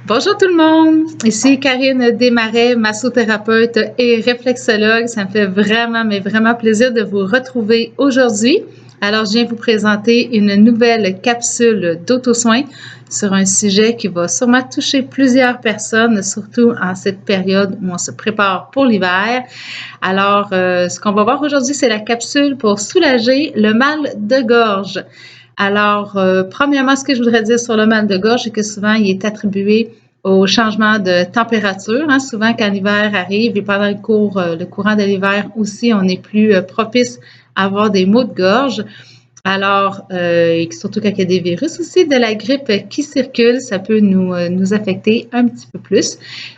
Bonjour tout le monde, ici Karine Desmarais, massothérapeute et réflexologue. Ça me fait vraiment plaisir de vous retrouver aujourd'hui. Alors, je viens vous présenter une nouvelle capsule d'auto-soin sur un sujet qui va sûrement toucher plusieurs personnes, surtout en cette période où on se prépare pour l'hiver. Alors, ce qu'on va voir aujourd'hui, c'est la capsule pour soulager le mal de gorge. Alors, premièrement, ce que je voudrais dire sur le mal de gorge, c'est que souvent, il est attribué au changement de température. Hein. Souvent, quand l'hiver arrive et pendant le courant de l'hiver aussi, on est plus propice à avoir des maux de gorge. Alors, et surtout quand il y a des virus aussi, de la grippe qui circule, ça peut nous affecter un petit peu plus.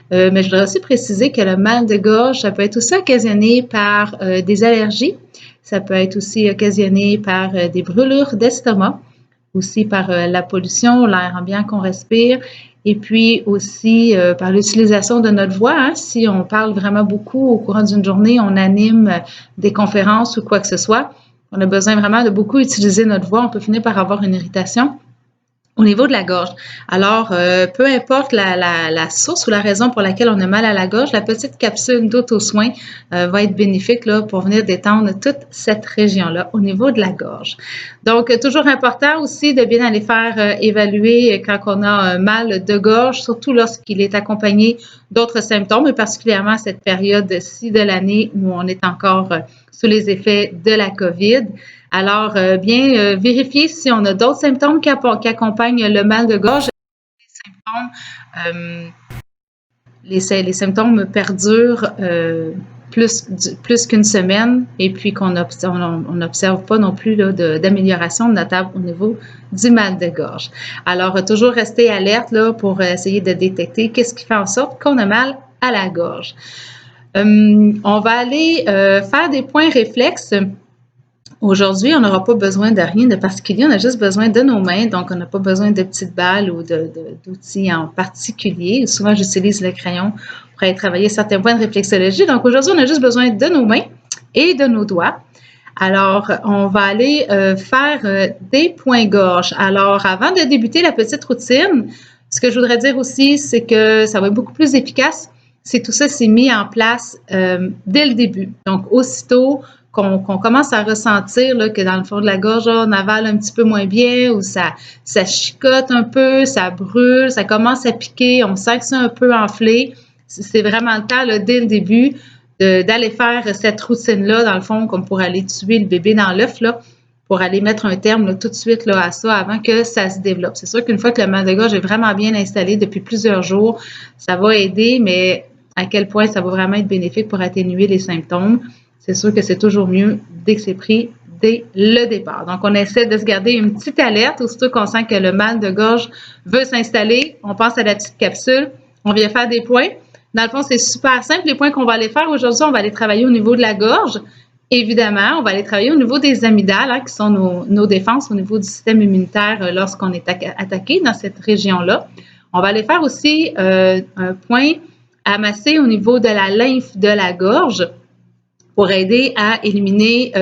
Mais je voudrais aussi préciser que le mal de gorge, ça peut être aussi occasionné par des allergies. Ça peut être aussi occasionné par des brûlures d'estomac, aussi par la pollution, l'air ambiant qu'on respire, et puis aussi par l'utilisation de notre voix. Hein. Si on parle vraiment beaucoup au courant d'une journée, on anime des conférences ou quoi que ce soit, on a besoin vraiment de beaucoup utiliser notre voix. On peut finir par avoir une irritation au niveau de la gorge. Alors, peu importe la source ou la raison pour laquelle on a mal à la gorge, la petite capsule d'auto-soin va être bénéfique là, pour venir détendre toute cette région-là au niveau de la gorge. Donc, toujours important aussi de bien aller faire évaluer quand on a un mal de gorge, surtout lorsqu'il est accompagné d'autres symptômes, et particulièrement à cette période-ci de l'année où on est encore sous les effets de la COVID. Alors, bien vérifier si on a d'autres symptômes qui accompagnent le mal de gorge. Les symptômes perdurent plus qu'une semaine et puis qu'on n'observe pas non plus d'amélioration notable au niveau du mal de gorge. Alors, toujours rester alerte là, pour essayer de détecter qu'est-ce qui fait en sorte qu'on a mal à la gorge. On va aller faire des points réflexes. Aujourd'hui, on n'aura pas besoin de rien de particulier, on a juste besoin de nos mains, donc on n'a pas besoin de petites balles ou d'outils en particulier. Souvent, j'utilise le crayon pour aller travailler certains points de réflexologie. Donc aujourd'hui, on a juste besoin de nos mains et de nos doigts. Alors, on va aller faire des points-gorge. Alors, avant de débuter la petite routine, ce que je voudrais dire aussi, c'est que ça va être beaucoup plus efficace si tout ça s'est mis en place dès le début. Donc, aussitôt qu'on commence à ressentir là, que dans le fond de la gorge, on avale un petit peu moins bien ou ça chicote un peu, ça brûle, ça commence à piquer, on sent que c'est un peu enflé. C'est vraiment le temps là, dès le début d'aller faire cette routine-là, dans le fond, comme pour aller tuer le bébé dans l'œuf, là, pour aller mettre un terme là, tout de suite là, à ça avant que ça se développe. C'est sûr qu'une fois que le mal de gorge est vraiment bien installé depuis plusieurs jours, ça va aider, mais à quel point ça va vraiment être bénéfique pour atténuer les symptômes. C'est sûr que c'est toujours mieux dès que c'est pris dès le départ. Donc, on essaie de se garder une petite alerte aussitôt qu'on sent que le mal de gorge veut s'installer. On passe à la petite capsule. On vient faire des points. Dans le fond, c'est super simple. Les points qu'on va aller faire aujourd'hui, on va aller travailler au niveau de la gorge. Évidemment, on va aller travailler au niveau des amygdales, hein, qui sont nos défenses au niveau du système immunitaire lorsqu'on est attaqué dans cette région-là. On va aller faire aussi un point à masser au niveau de la lymphe de la gorge pour aider à éliminer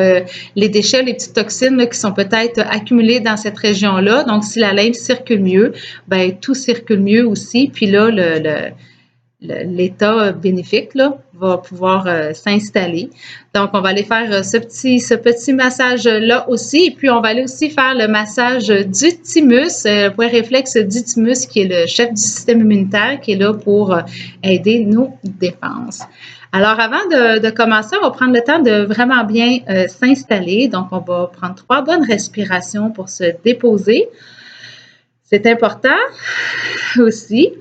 les déchets, les petites toxines là, qui sont peut-être accumulées dans cette région-là. Donc, si la lymphe circule mieux, ben tout circule mieux aussi. Puis là, l'état bénéfique là, va pouvoir s'installer. Donc, on va aller faire ce petit massage-là aussi. Et puis, on va aller aussi faire le massage du thymus, le point réflexe du thymus, qui est le chef du système immunitaire, qui est là pour aider nos défenses. Alors, avant de commencer, on va prendre le temps de vraiment bien s'installer. Donc, on va prendre 3 bonnes respirations pour se déposer. C'est important aussi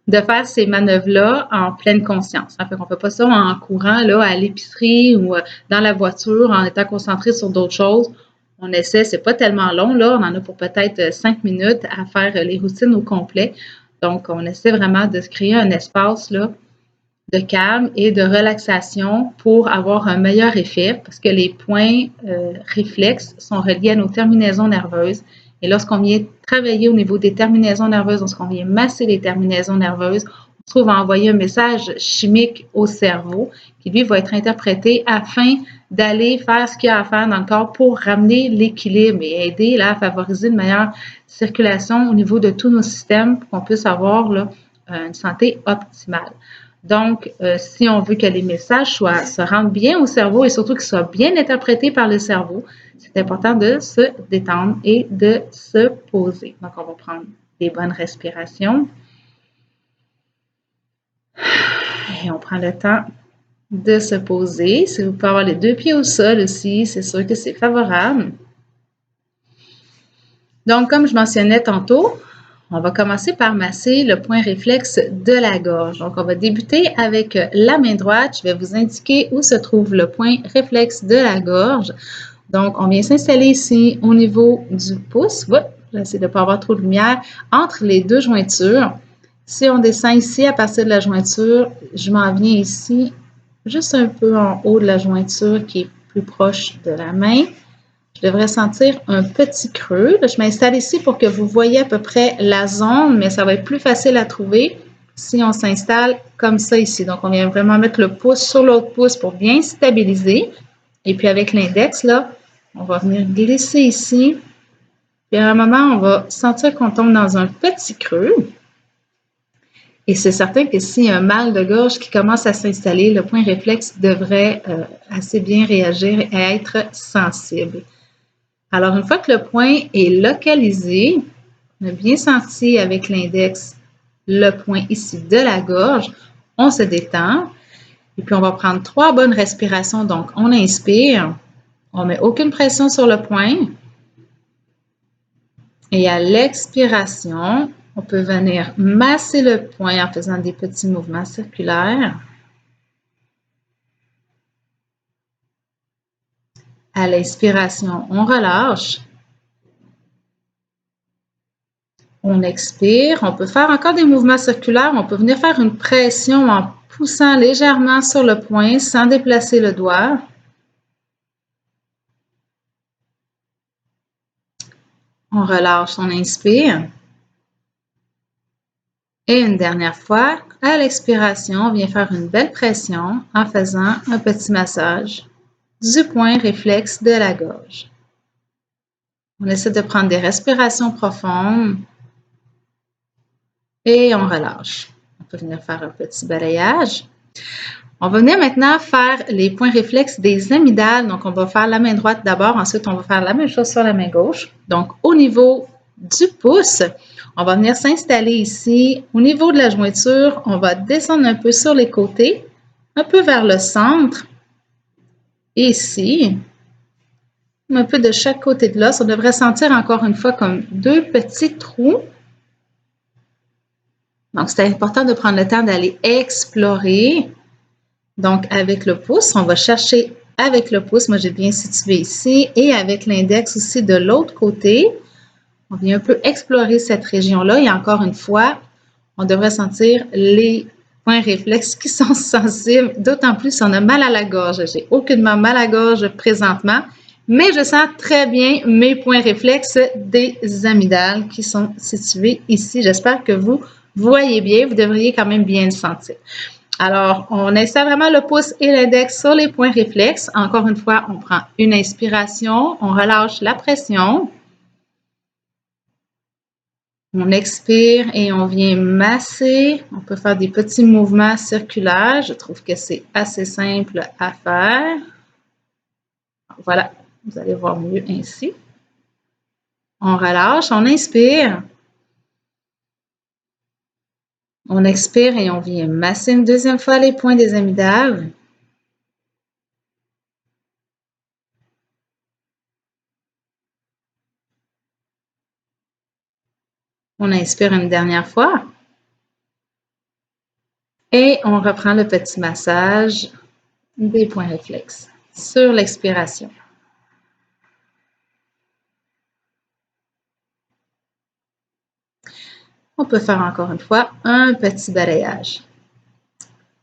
de faire ces manœuvres-là en pleine conscience. On ne fait pas ça en courant là, à l'épicerie ou dans la voiture en étant concentré sur d'autres choses. On essaie, c'est pas tellement long, là, on en a pour peut-être 5 minutes à faire les routines au complet. Donc, on essaie vraiment de se créer un espace là, de calme et de relaxation pour avoir un meilleur effet parce que les points réflexes sont reliés à nos terminaisons nerveuses. Et lorsqu'on vient travailler au niveau des terminaisons nerveuses, lorsqu'on vient masser les terminaisons nerveuses, on se trouve à envoyer un message chimique au cerveau qui, lui, va être interprété afin d'aller faire ce qu'il y a à faire dans le corps pour ramener l'équilibre et aider là, à favoriser une meilleure circulation au niveau de tous nos systèmes pour qu'on puisse avoir là, une santé optimale. Donc, si on veut que les messages se rendent bien au cerveau et surtout qu'ils soient bien interprétés par le cerveau, c'est important de se détendre et de se poser. Donc, on va prendre des bonnes respirations. Et on prend le temps de se poser. Si vous pouvez avoir les deux pieds au sol aussi, c'est sûr que c'est favorable. Donc, comme je mentionnais tantôt, on va commencer par masser le point réflexe de la gorge. Donc, on va débuter avec la main droite. Je vais vous indiquer où se trouve le point réflexe de la gorge. Donc, on vient s'installer ici au niveau du pouce. J'essaie de ne pas avoir trop de lumière. Entre les deux jointures. Si on descend ici à partir de la jointure, je m'en viens ici, juste un peu en haut de la jointure qui est plus proche de la main. Je devrais sentir un petit creux. Là, je m'installe ici pour que vous voyez à peu près la zone, mais ça va être plus facile à trouver si on s'installe comme ça ici. Donc, on vient vraiment mettre le pouce sur l'autre pouce pour bien stabiliser. Et puis, avec l'index, là, on va venir glisser ici. Puis, à un moment, on va sentir qu'on tombe dans un petit creux. Et c'est certain que s'il y a un mal de gorge qui commence à s'installer, le point réflexe devrait assez bien réagir et être sensible. Alors, une fois que le point est localisé, on a bien senti avec l'index le point ici de la gorge, on se détend et puis on va prendre 3 bonnes respirations. Donc, on inspire, on ne met aucune pression sur le point et à l'expiration, on peut venir masser le point en faisant des petits mouvements circulaires. À l'inspiration, on relâche. On expire. On peut faire encore des mouvements circulaires. On peut venir faire une pression en poussant légèrement sur le point sans déplacer le doigt. On relâche, on inspire. Et une dernière fois, à l'expiration, on vient faire une belle pression en faisant un petit massage du point réflexe de la gorge. On essaie de prendre des respirations profondes et on relâche. On peut venir faire un petit balayage. On va venir maintenant faire les points réflexes des amygdales. Donc, on va faire la main droite d'abord. Ensuite, on va faire la même chose sur la main gauche. Donc, au niveau du pouce, on va venir s'installer ici. Au niveau de la jointure, on va descendre un peu sur les côtés, un peu vers le centre. Et ici, un peu de chaque côté de l'os. On devrait sentir encore une fois comme 2 petits trous. Donc, c'est important de prendre le temps d'aller explorer. Donc, avec le pouce, on va chercher avec le pouce. Moi, j'ai bien situé ici. Et avec l'index aussi de l'autre côté, on vient un peu explorer cette région-là. Et encore une fois, on devrait sentir les points réflexes qui sont sensibles, d'autant plus si on a mal à la gorge. J'ai aucunement mal à la gorge présentement, mais je sens très bien mes points réflexes des amygdales qui sont situés ici. J'espère que vous voyez bien. Vous devriez quand même bien le sentir. Alors, on installe vraiment le pouce et l'index sur les points réflexes. Encore une fois, on prend une inspiration, on relâche la pression. On expire et on vient masser. On peut faire des petits mouvements circulaires. Je trouve que c'est assez simple à faire. Voilà, vous allez voir mieux ainsi. On relâche, on inspire. On expire et on vient masser une deuxième fois les points des amygdales. On inspire une dernière fois. Et on reprend le petit massage des points réflexes sur l'expiration. On peut faire encore une fois un petit balayage.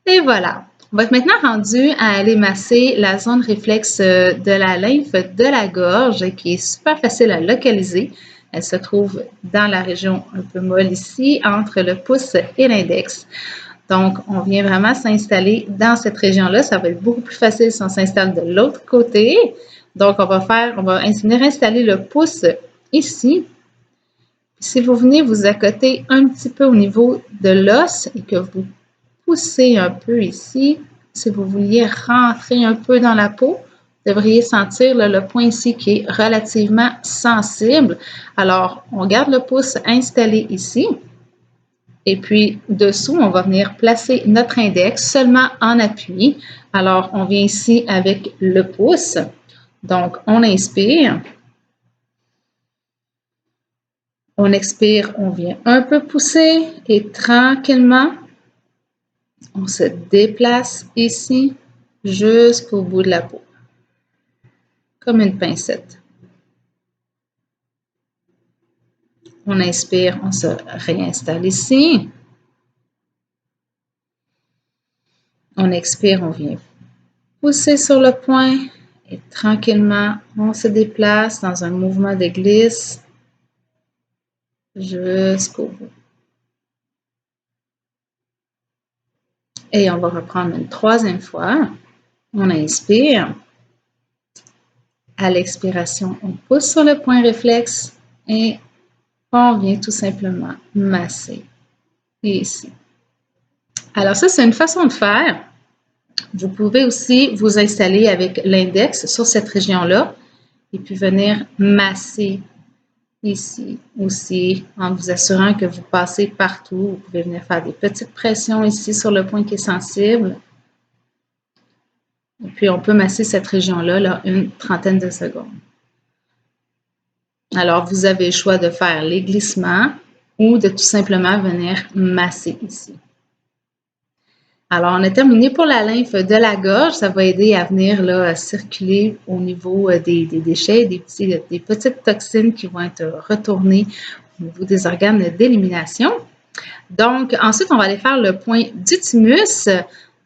Et voilà. On va être maintenant rendu à aller masser la zone réflexe de la lymphe de la gorge qui est super facile à localiser. Elle se trouve dans la région un peu molle ici, entre le pouce et l'index. Donc, on vient vraiment s'installer dans cette région-là. Ça va être beaucoup plus facile si on s'installe de l'autre côté. Donc, on va venir installer le pouce ici. Si vous venez vous accoter un petit peu au niveau de l'os et que vous poussez un peu ici, si vous vouliez rentrer un peu dans la peau, vous devriez sentir là, le point ici qui est relativement sensible. Alors, on garde le pouce installé ici. Et puis, dessous, on va venir placer notre index seulement en appui. Alors, on vient ici avec le pouce. Donc, on inspire. On expire, on vient un peu pousser et tranquillement, on se déplace ici jusqu'au bout de la peau, comme une pincette. On inspire, on se réinstalle ici. On expire, on vient pousser sur le point et tranquillement, on se déplace dans un mouvement de glisse jusqu'au bout. Et on va reprendre une troisième fois. On inspire. À l'expiration, on pousse sur le point réflexe et on vient tout simplement masser ici. Alors ça, c'est une façon de faire. Vous pouvez aussi vous installer avec l'index sur cette région-là et puis venir masser ici aussi en vous assurant que vous passez partout. Vous pouvez venir faire des petites pressions ici sur le point qui est sensible. Et puis on peut masser cette région-là là, une trentaine de secondes. Alors, vous avez le choix de faire les glissements ou de tout simplement venir masser ici. Alors, on a terminé pour la lymphe de la gorge. Ça va aider à venir là, circuler au niveau des déchets, des petites toxines qui vont être retournées au niveau des organes d'élimination. Donc, ensuite, on va aller faire le point du thymus.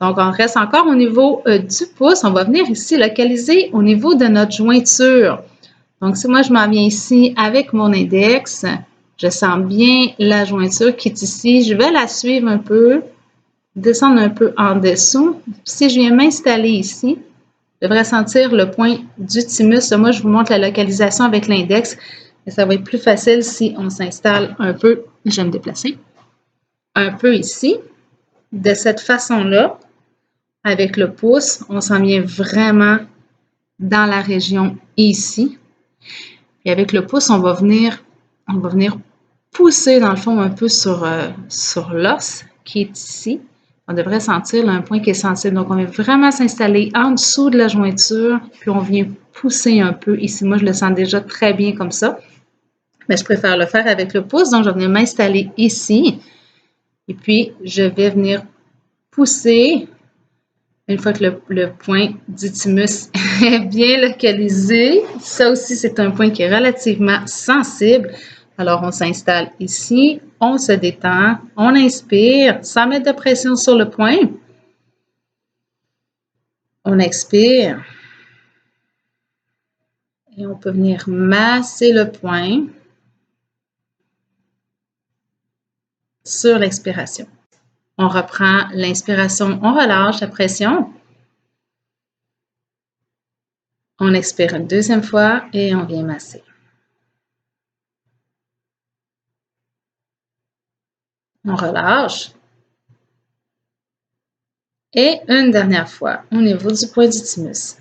Donc, on reste encore au niveau du pouce. On va venir ici localiser au niveau de notre jointure. Donc, si moi, je m'en viens ici avec mon index, je sens bien la jointure qui est ici. Je vais la suivre un peu, descendre un peu en dessous. Si je viens m'installer ici, je devrais sentir le point du thymus. Moi, je vous montre la localisation avec l'index. Ça va être plus facile si on s'installe un peu. Je vais me déplacer un peu ici. De cette façon-là, avec le pouce, on s'en vient vraiment dans la région ici. Et avec le pouce, on va venir pousser dans le fond un peu sur l'os qui est ici. On devrait sentir là, un point qui est sensible. Donc, on vient vraiment s'installer en dessous de la jointure, puis on vient pousser un peu ici. Moi, je le sens déjà très bien comme ça. Mais je préfère le faire avec le pouce. Donc, je vais venir m'installer ici. Et puis, je vais venir pousser. Une fois que le point du thymus est bien localisé, ça aussi, c'est un point qui est relativement sensible. Alors, on s'installe ici, on se détend, on inspire sans mettre de pression sur le point. On expire. Et on peut venir masser le point sur l'expiration. On reprend l'inspiration, on relâche la pression. On expire une deuxième fois et on vient masser. On relâche. Et une dernière fois au niveau du point du thymus.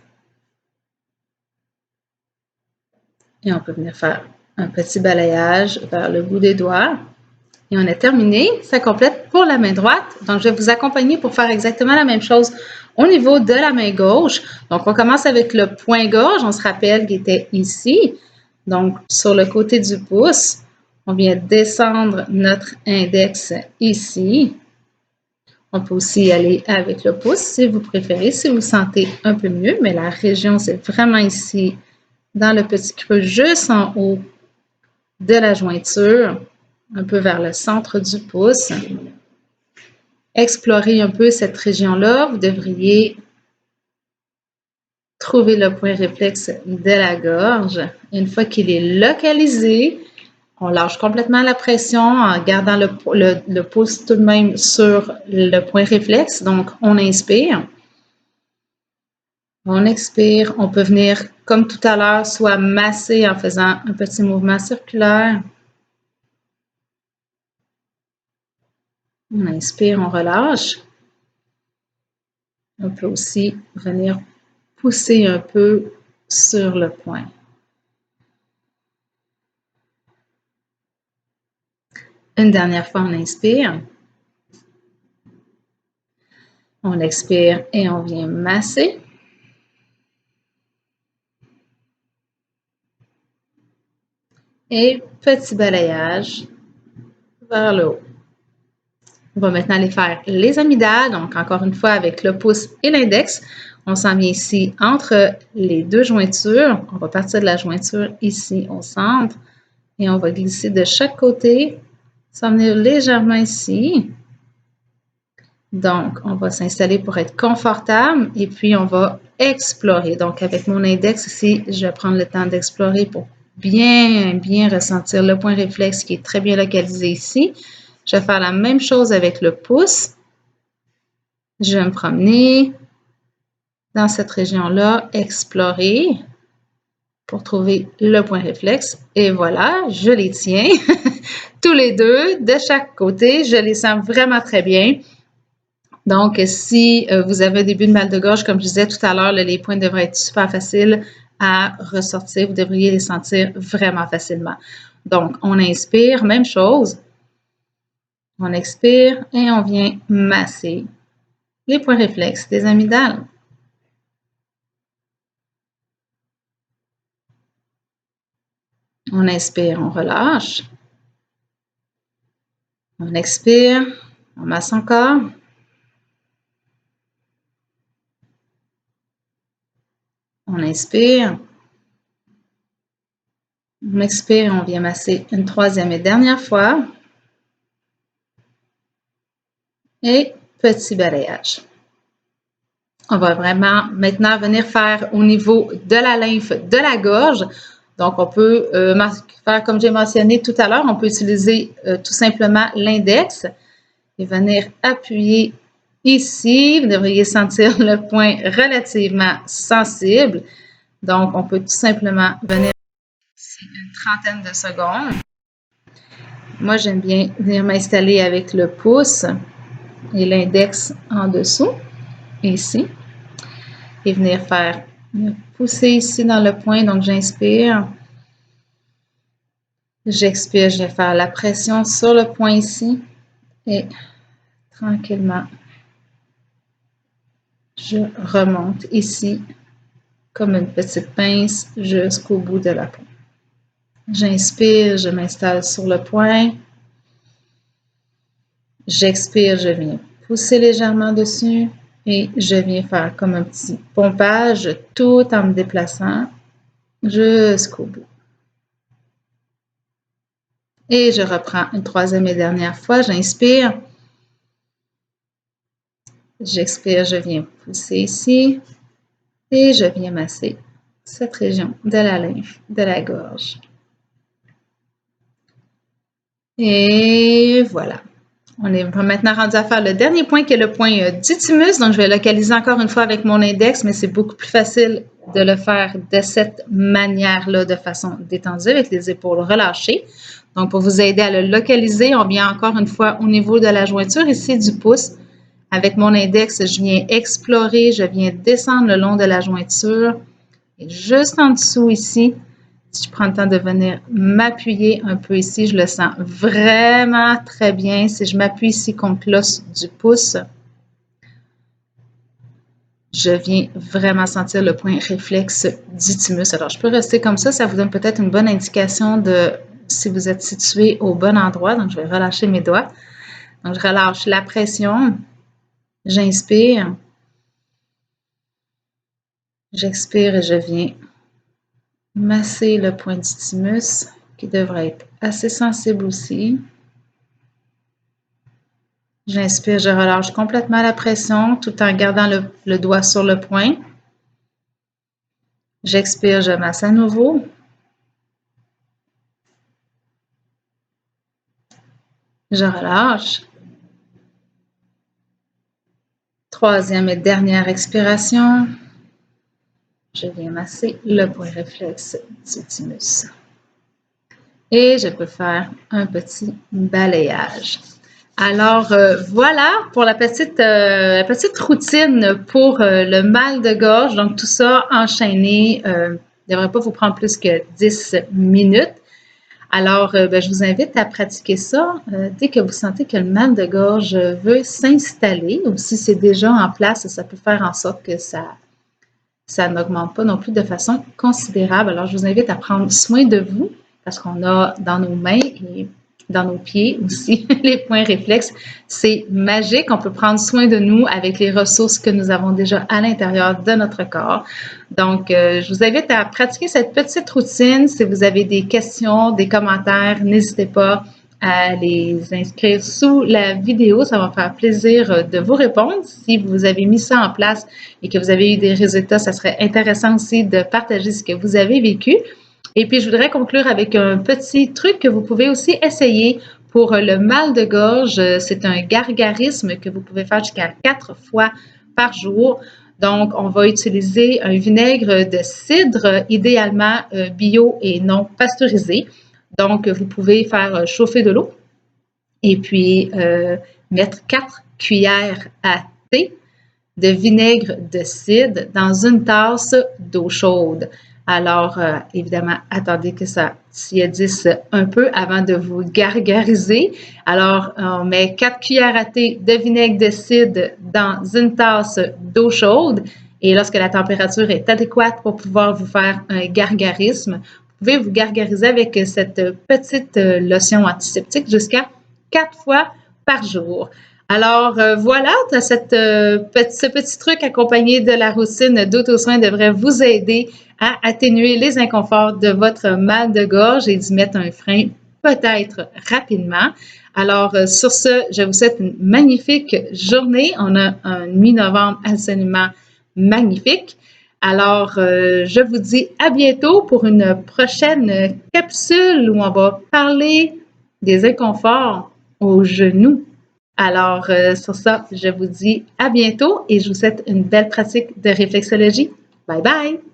Et on peut venir faire un petit balayage vers le bout des doigts. Et on a terminé. Ça complète pour la main droite. Donc, je vais vous accompagner pour faire exactement la même chose au niveau de la main gauche. Donc, on commence avec le point gauche. On se rappelle qu'il était ici. Donc, sur le côté du pouce, on vient descendre notre index ici. On peut aussi y aller avec le pouce si vous préférez, si vous sentez un peu mieux. Mais la région, c'est vraiment ici, dans le petit creux, juste en haut de la jointure, un peu vers le centre du pouce. Explorez un peu cette région-là. Vous devriez trouver le point réflexe de la gorge. Une fois qu'il est localisé, on lâche complètement la pression en gardant le pouce tout de même sur le point réflexe. Donc, on inspire. On expire. On peut venir, comme tout à l'heure, soit masser en faisant un petit mouvement circulaire On inspire, on relâche. On peut aussi venir pousser un peu sur le poing. Une dernière fois, on inspire. On expire et on vient masser. Et petit balayage vers le haut. On va maintenant aller faire les amygdales. Donc, encore une fois, avec le pouce et l'index, on s'en vient ici entre les deux jointures. On va partir de la jointure ici au centre et on va glisser de chaque côté, s'en venir légèrement ici. Donc, on va s'installer pour être confortable et puis on va explorer. Donc, avec mon index ici, je vais prendre le temps d'explorer pour bien ressentir le point réflexe qui est très bien localisé ici. Je vais faire la même chose avec le pouce. Je vais me promener dans cette région-là, explorer pour trouver le point réflexe. Et voilà, je les tiens tous les deux de chaque côté. Je les sens vraiment très bien. Donc, si vous avez un début de mal de gorge, comme je disais tout à l'heure, les points devraient être super faciles à ressortir. Vous devriez les sentir vraiment facilement. Donc, on inspire, même chose. On expire et on vient masser les points réflexes des amygdales. On inspire, on relâche. On expire, on masse encore. On inspire. On expire, on vient masser une troisième et dernière fois. Et petit balayage. On va vraiment maintenant venir faire au niveau de la lymphe de la gorge. Donc, on peut faire comme j'ai mentionné tout à l'heure, on peut utiliser tout simplement l'index et venir appuyer ici. Vous devriez sentir le point relativement sensible. Donc, on peut tout simplement venir ici une trentaine de secondes. Moi, j'aime bien venir m'installer avec le pouce et l'index en dessous, ici. Et venir pousser ici dans le point. Donc, j'inspire. J'expire, je vais faire la pression sur le point ici. Et tranquillement, je remonte ici comme une petite pince jusqu'au bout de la peau. J'inspire, je m'installe sur le point. J'expire, je viens pousser légèrement dessus et je viens faire comme un petit pompage tout en me déplaçant jusqu'au bout. Et je reprends une troisième et dernière fois. J'inspire. J'expire, je viens pousser ici et je viens masser cette région de la lymphe, de la gorge. Et voilà. On est maintenant rendu à faire le dernier point qui est le point du thymus. Donc, je vais localiser encore une fois avec mon index, mais c'est beaucoup plus facile de le faire de cette manière-là, de façon détendue, avec les épaules relâchées. Donc, pour vous aider à le localiser, on vient encore une fois au niveau de la jointure ici du pouce. Avec mon index, je viens explorer, je viens descendre le long de la jointure. Et juste en dessous ici, si je prends le temps de venir m'appuyer un peu ici, je le sens vraiment très bien. Si je m'appuie ici contre l'os du pouce, je viens vraiment sentir le point réflexe du thymus. Alors, je peux rester comme ça vous donne peut-être une bonne indication de si vous êtes situé au bon endroit. Donc, je vais relâcher mes doigts. Donc, je relâche la pression. J'inspire. J'expire et je viens masser le point du thymus qui devrait être assez sensible aussi. J'inspire, je relâche complètement la pression tout en gardant le doigt sur le point. J'expire, je masse à nouveau. Je relâche. Troisième et dernière expiration. Je viens masser le point réflexe du thymus. Et je peux faire un petit balayage. Alors, voilà pour la petite routine pour le mal de gorge. Donc, tout ça enchaîné ne devrait pas vous prendre plus que 10 minutes. Alors, ben, je vous invite à pratiquer ça dès que vous sentez que le mal de gorge veut s'installer ou si c'est déjà en place, ça peut faire en sorte que ça n'augmente pas non plus de façon considérable. Alors, je vous invite à prendre soin de vous parce qu'on a dans nos mains et dans nos pieds aussi les points réflexes. C'est magique. On peut prendre soin de nous avec les ressources que nous avons déjà à l'intérieur de notre corps. Donc, je vous invite à pratiquer cette petite routine. Si vous avez des questions, des commentaires, n'hésitez pas à les inscrire sous la vidéo. Ça va me faire plaisir de vous répondre. Si vous avez mis ça en place et que vous avez eu des résultats, ça serait intéressant aussi de partager ce que vous avez vécu. Et puis, je voudrais conclure avec un petit truc que vous pouvez aussi essayer pour le mal de gorge. C'est un gargarisme que vous pouvez faire jusqu'à 4 fois par jour. Donc, on va utiliser un vinaigre de cidre, idéalement bio et non pasteurisé. Donc, vous pouvez faire chauffer de l'eau et puis mettre 4 cuillères à thé de vinaigre de cidre dans une tasse d'eau chaude. Alors, évidemment, attendez que ça tiédisse un peu avant de vous gargariser. Alors, on met 4 cuillères à thé de vinaigre de cidre dans une tasse d'eau chaude. Et lorsque la température est adéquate pour pouvoir vous faire un gargarisme, vous pouvez vous gargariser avec cette petite lotion antiseptique jusqu'à 4 fois par jour. Alors voilà, ce petit truc accompagné de la routine d'auto-soin devrait vous aider à atténuer les inconforts de votre mal de gorge et d'y mettre un frein peut-être rapidement. Alors sur ce, je vous souhaite une magnifique journée. On a un mi-novembre absolument magnifique. Alors, je vous dis à bientôt pour une prochaine capsule où on va parler des inconforts aux genoux. Alors, sur ça, je vous dis à bientôt et je vous souhaite une belle pratique de réflexologie. Bye bye!